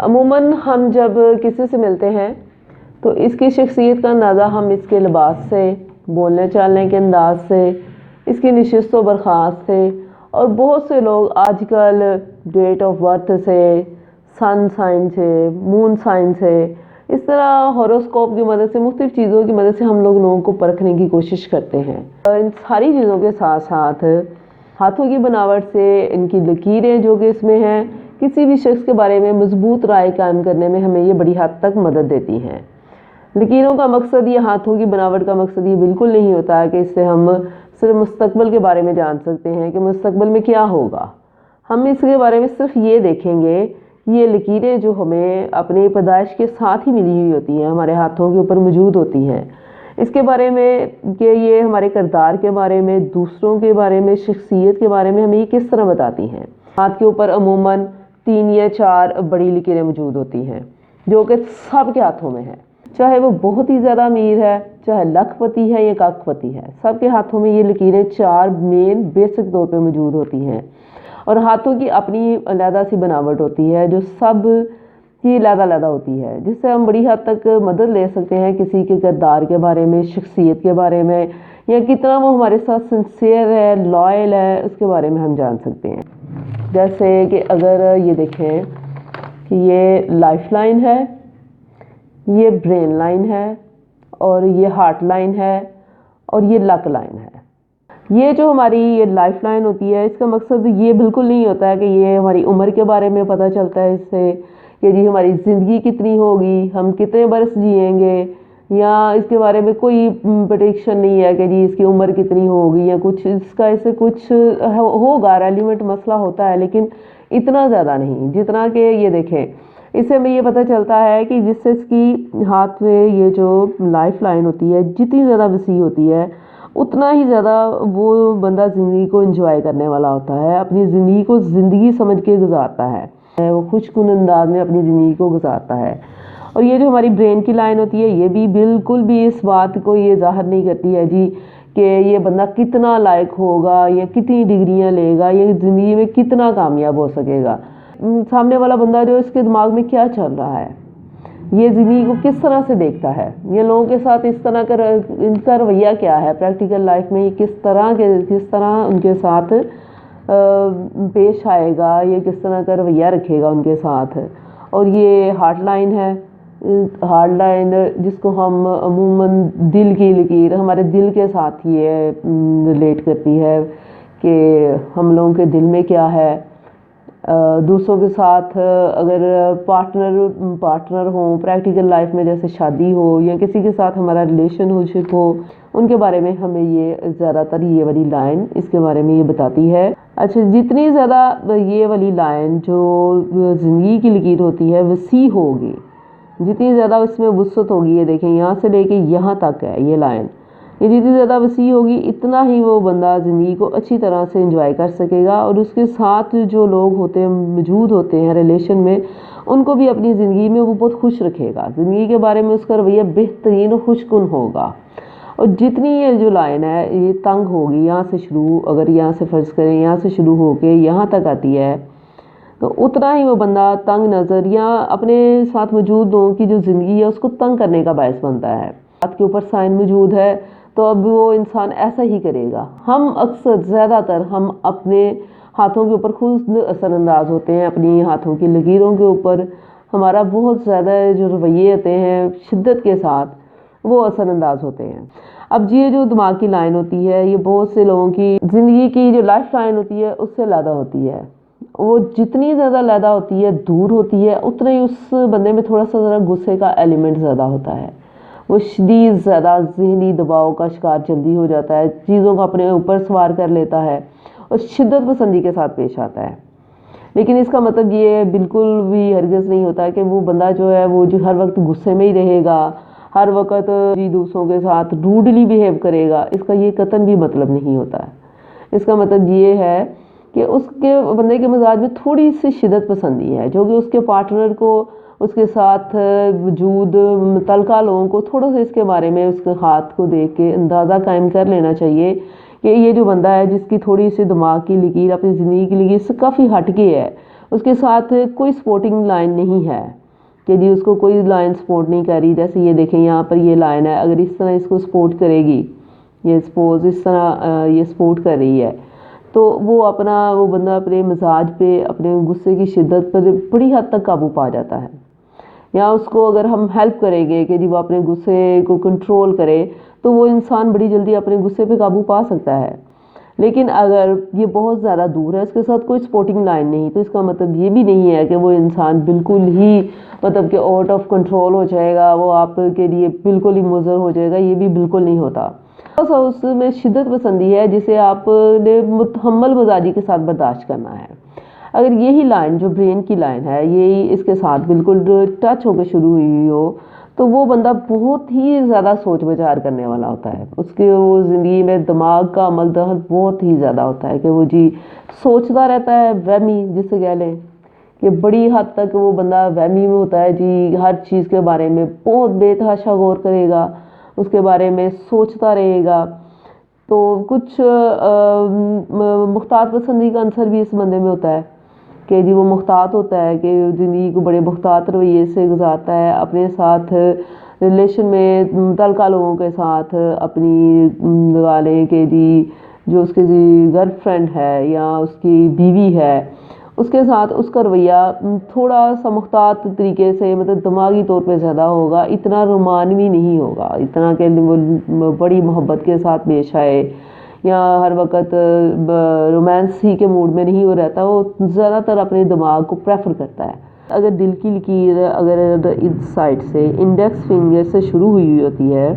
عموماً ہم جب کسی سے ملتے ہیں تو اس کی شخصیت کا اندازہ ہم اس کے لباس سے، بولنے چالنے کے انداز سے، اس کی نشست و برخاست سے، اور بہت سے لوگ آج کل ڈیٹ آف برتھ سے، سن سائن سے، مون سائن سے، اس طرح ہوروسکوپ کی مدد سے، مختلف چیزوں کی مدد سے ہم لوگوں کو پرکھنے کی کوشش کرتے ہیں۔ ان ساری چیزوں کے ساتھ ساتھ ہاتھوں کی بناوٹ سے، ان کی لکیریں جو کہ اس میں ہیں، کسی بھی شخص کے بارے میں مضبوط رائے قائم کرنے میں ہمیں یہ بڑی حد تک مدد دیتی ہیں۔ لکیروں کا مقصد، یہ ہاتھوں کی بناوٹ کا مقصد یہ بالکل نہیں ہوتا ہے کہ اس سے ہم صرف مستقبل کے بارے میں جان سکتے ہیں کہ مستقبل میں کیا ہوگا۔ ہم اس کے بارے میں صرف یہ دیکھیں گے، یہ لکیریں جو ہمیں اپنی پیدائش کے ساتھ ہی ملی ہوئی ہوتی ہیں، ہمارے ہاتھوں کے اوپر موجود ہوتی ہیں، اس کے بارے میں کہ یہ ہمارے کردار کے بارے میں، دوسروں کے بارے میں، شخصیت کے بارے میں ہمیں یہ کس طرح بتاتی ہیں۔ ہاتھ کے اوپر عموماً 3 یا 4 بڑی لکیریں موجود ہوتی ہیں جو کہ سب کے ہاتھوں میں ہیں، چاہے وہ بہت ہی زیادہ امیر ہے، چاہے لاکھ پتی ہے یا کاکھ پتی ہے، سب کے ہاتھوں میں یہ لکیریں 4 مین بیسک طور پہ موجود ہوتی ہیں۔ اور ہاتھوں کی اپنی علیحدہ سی بناوٹ ہوتی ہے جو سب کی علیحدہ علیحدہ ہوتی ہے، جس سے ہم بڑی حد تک مدد لے سکتے ہیں کسی کے کردار کے بارے میں، شخصیت کے بارے میں، یا کتنا وہ ہمارے ساتھ سنسیئر ہے، لائل ہے، اس کے بارے میں ہم جان سکتے ہیں۔ جیسے کہ اگر یہ دیکھیں کہ یہ لائف لائن ہے، یہ برین لائن ہے، اور یہ ہارٹ لائن ہے، اور یہ لک لائن ہے۔ یہ جو ہماری یہ لائف لائن ہوتی ہے، اس کا مقصد یہ بالکل نہیں ہوتا ہے کہ یہ ہماری عمر کے بارے میں پتہ چلتا ہے اس سے، کہ جی ہماری زندگی کتنی ہوگی، ہم کتنے برس جئیں گے، یا اس کے بارے میں کوئی پریڈکشن نہیں ہے کہ جی اس کی عمر کتنی ہوگی یا کچھ اس کا ایسے کچھ ہوگا، ریلیونٹ مسئلہ ہوتا ہے لیکن اتنا زیادہ نہیں جتنا کہ یہ دیکھیں اس سے ہمیں یہ پتہ چلتا ہے کہ جس سے اس کی ہاتھ میں یہ جو لائف لائن ہوتی ہے جتنی زیادہ وسیع ہوتی ہے، اتنا ہی زیادہ وہ بندہ زندگی کو انجوائے کرنے والا ہوتا ہے، اپنی زندگی کو زندگی سمجھ کے گزارتا ہے، وہ خوش کن انداز میں اپنی زندگی کو گزارتا ہے۔ اور یہ جو ہماری برین کی لائن ہوتی ہے، یہ بھی بالکل بھی اس بات کو یہ ظاہر نہیں کرتی ہے جی کہ یہ بندہ کتنا لائق ہوگا یا کتنی ڈگریاں لے گا یا زندگی میں کتنا کامیاب ہو سکے گا۔ سامنے والا بندہ جو اس کے دماغ میں کیا چل رہا ہے، یہ زندگی کو کس طرح سے دیکھتا ہے، یہ لوگوں کے ساتھ اس طرح کا ان کا رویہ کیا ہے، پریکٹیکل لائف میں یہ کس طرح ان کے ساتھ پیش آئے گا، یہ کس طرح کا رویہ رکھے گا ان کے ساتھ۔ اور یہ ہارٹ لائن ہے، ہارٹ لائن جس کو ہم عموماً دل کی لکیر، ہمارے دل کے ساتھ یہ ریلیٹ کرتی ہے کہ ہم لوگوں کے دل میں کیا ہے۔ دوسروں کے ساتھ اگر پارٹنر ہوں پریکٹیکل لائف میں، جیسے شادی ہو یا کسی کے ساتھ ہمارا ریلیشن شپ ہو، ان کے بارے میں ہمیں یہ زیادہ تر یہ والی لائن اس کے بارے میں یہ بتاتی ہے۔ اچھا، جتنی زیادہ یہ والی لائن جو زندگی کی لکیر ہوتی ہے وسیع ہوگی، جتنی زیادہ اس میں وسعت ہوگی، یہ دیکھیں یہاں سے لے کے یہاں تک ہے یہ لائن، یہ جتنی زیادہ وسیع ہوگی اتنا ہی وہ بندہ زندگی کو اچھی طرح سے انجوائے کر سکے گا، اور اس کے ساتھ جو لوگ ہوتے ہیں موجود ہوتے ہیں ریلیشن میں، ان کو بھی اپنی زندگی میں وہ بہت خوش رکھے گا، زندگی کے بارے میں اس کا رویہ بہترین و خوش کن ہوگا۔ اور جتنی یہ جو لائن ہے یہ تنگ ہوگی، یہاں سے شروع، اگر یہاں سے فرض کریں یہاں سے شروع ہو کے یہاں تک آتی ہے، تو اتنا ہی وہ بندہ تنگ نظر یا اپنے ساتھ موجود لوگوں کی جو زندگی ہے اس کو تنگ کرنے کا باعث بنتا ہے۔ ہاتھ کے اوپر سائن موجود ہے تو اب وہ انسان ایسا ہی کرے گا۔ ہم اکثر زیادہ تر ہم اپنے ہاتھوں کے اوپر خود اثر انداز ہوتے ہیں، اپنی ہاتھوں کی لکیروں کے اوپر ہمارا بہت زیادہ جو رویے ہوتے ہیں شدت کے ساتھ وہ اثر انداز ہوتے ہیں۔ اب یہ جو دماغ کی لائن ہوتی ہے یہ بہت سے لوگوں کی زندگی کی جو لائف لائن ہوتی ہے اس سے علیحدہ ہوتی ہے، وہ جتنی زیادہ علیحدہ ہوتی ہے، دور ہوتی ہے، اتنا ہی اس بندے میں تھوڑا سا ذرا غصے کا ایلیمنٹ زیادہ ہوتا ہے، وہ شدید زیادہ ذہنی دباؤ کا شکار جلدی ہو جاتا ہے، چیزوں کو اپنے اوپر سوار کر لیتا ہے اور شدت پسندی کے ساتھ پیش آتا ہے۔ لیکن اس کا مطلب یہ بالکل بھی ہرگز نہیں ہوتا کہ وہ بندہ جو ہے وہ جو ہر وقت غصے میں ہی رہے گا، ہر وقت دوسروں کے ساتھ روڈلی بیہیو کرے گا، اس کا یہ قطعاً بھی مطلب نہیں ہوتا ہے۔ اس کا مطلب یہ ہے کہ اس کے بندے کے مزاج میں تھوڑی سی شدت پسندی ہے، جو کہ اس کے پارٹنر کو، اس کے ساتھ وجود متعلقہ لوگوں کو تھوڑا سا اس کے بارے میں اس کے ہاتھ کو دیکھ کے اندازہ قائم کر لینا چاہیے کہ یہ جو بندہ ہے جس کی تھوڑی سی دماغ کی لکیر اپنی زندگی کی لکیر سے کافی ہٹ کے ہے، اس کے ساتھ کوئی سپورٹنگ لائن نہیں ہے کہ جی اس کو کوئی لائن سپورٹ نہیں کر رہی. جیسے یہ دیکھیں یہاں پر یہ لائن ہے, اگر اس طرح اس کو سپورٹ کرے گی, یہ سپوز اس طرح یہ سپورٹ کر رہی ہے, تو وہ بندہ اپنے مزاج پہ, اپنے غصے کی شدت پر بڑی حد تک قابو پا جاتا ہے. یا اس کو اگر ہم ہیلپ کریں گے کہ جی وہ اپنے غصے کو کنٹرول کرے, تو وہ انسان بڑی جلدی اپنے غصے پہ قابو پا سکتا ہے. لیکن اگر یہ بہت زیادہ دور ہے, اس کے ساتھ کوئی سپورٹنگ لائن نہیں, تو اس کا مطلب یہ بھی نہیں ہے کہ وہ انسان بالکل ہی مطلب کہ آؤٹ آف کنٹرول ہو جائے گا, وہ آپ کے لیے بالکل ہی مضر ہو جائے گا. یہ بھی بالکل نہیں ہوتا. اس میں شدت پسندی ہے جسے آپ نے متحمل مزاجی کے ساتھ برداشت کرنا ہے. اگر یہی لائن جو برین کی لائن ہے یہی اس کے ساتھ بالکل ٹچ ہو کے شروع ہوئی ہو, تو وہ بندہ بہت ہی زیادہ سوچ بچار کرنے والا ہوتا ہے. اس کے وہ زندگی میں دماغ کا عمل دخل بہت ہی زیادہ ہوتا ہے کہ وہ جی سوچتا رہتا ہے, وہمی جسے کہہ لیں کہ بڑی حد تک وہ بندہ وہمی میں ہوتا ہے جی. ہر چیز کے بارے میں بہت بے تحاشا غور کرے گا, اس کے بارے میں سوچتا رہے گا. تو کچھ محتاط پسندی کا عنصر بھی اس بندے میں ہوتا ہے کہ جی وہ محتاط ہوتا ہے کہ زندگی کو بڑے محتاط رویے سے گزارتا ہے. اپنے ساتھ ریلیشن میں متعلقہ لوگوں کے ساتھ اپنی لگا لیں کہ جی جو اس کی گرل فرینڈ ہے یا اس کی بیوی ہے, اس کے ساتھ اس کا رویہ تھوڑا سا محتاط طریقے سے, مطلب دماغی طور پہ زیادہ ہوگا, اتنا رومانوی نہیں ہوگا, اتنا کہ بڑی محبت کے ساتھ پیش آئے یا ہر وقت رومانس ہی کے موڈ میں نہیں ہو رہتا. وہ زیادہ تر اپنے دماغ کو پریفر کرتا ہے. اگر دل کی لکیر اگر اس سائڈ سے انڈیکس فنگر سے شروع ہوئی ہوتی ہے,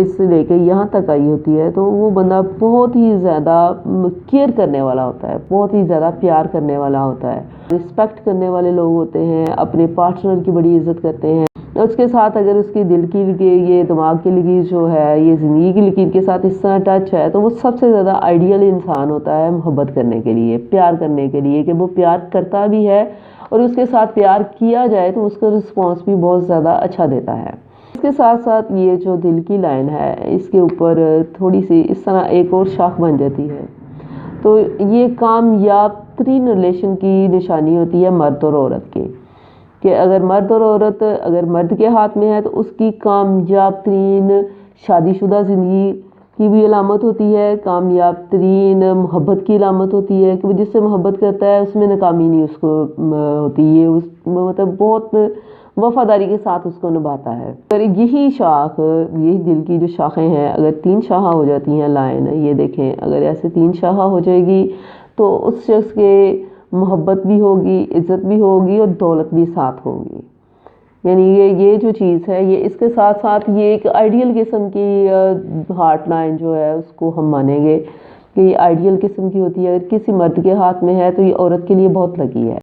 اس سے لے کے یہاں تک آئی ہوتی ہے, تو وہ بندہ بہت ہی زیادہ کیئر کرنے والا ہوتا ہے, بہت ہی زیادہ پیار کرنے والا ہوتا ہے, رسپیکٹ کرنے والے لوگ ہوتے ہیں, اپنے پارٹنر کی بڑی عزت کرتے ہیں. اس کے ساتھ اگر اس کی دل کی لکیر, یہ دماغ کی لکیر جو ہے یہ زندگی کی لکیر کے ساتھ اس طرح ٹچ ہے, تو وہ سب سے زیادہ آئیڈیل انسان ہوتا ہے محبت کرنے کے لیے, پیار کرنے کے لیے, کہ وہ پیار کرتا بھی ہے اور اس کے ساتھ پیار کیا جائے تو اس کا رسپانس بھی بہت زیادہ اچھا دیتا ہے. اس کے ساتھ ساتھ یہ جو دل کی لائن ہے اس کے اوپر تھوڑی سی اس طرح ایک اور شاخ بن جاتی ہے. تو یہ کامیاب ترین ریلیشن کی نشانی ہوتی ہے مرد اور عورت کی, کہ اگر مرد اور عورت اگر مرد کے ہاتھ میں ہے تو اس کی کامیاب ترین شادی شدہ زندگی کی بھی علامت ہوتی ہے, کامیاب ترین محبت کی علامت ہوتی ہے کہ وہ جس سے محبت کرتا ہے اس میں ناکامی نہیں اس کو ہوتی ہے, اس مطلب بہت وفاداری کے ساتھ اس کو نبھاتا ہے. اور یہی شاخ, یہی دل کی جو شاخیں ہیں, اگر 3 شاخیں ہو جاتی ہیں لائن, یہ دیکھیں اگر ایسے 3 شاخیں ہو جائے گی تو اس شخص کے محبت بھی ہوگی, عزت بھی ہوگی اور دولت بھی ساتھ ہوگی. یعنی یہ جو چیز ہے یہ اس کے ساتھ ساتھ یہ ایک آئیڈیل قسم کی ہارٹ لائن جو ہے اس کو ہم مانیں گے کہ یہ آئیڈیل قسم کی ہوتی ہے. اگر کسی مرد کے ہاتھ میں ہے تو یہ عورت کے لیے بہت لکی ہے.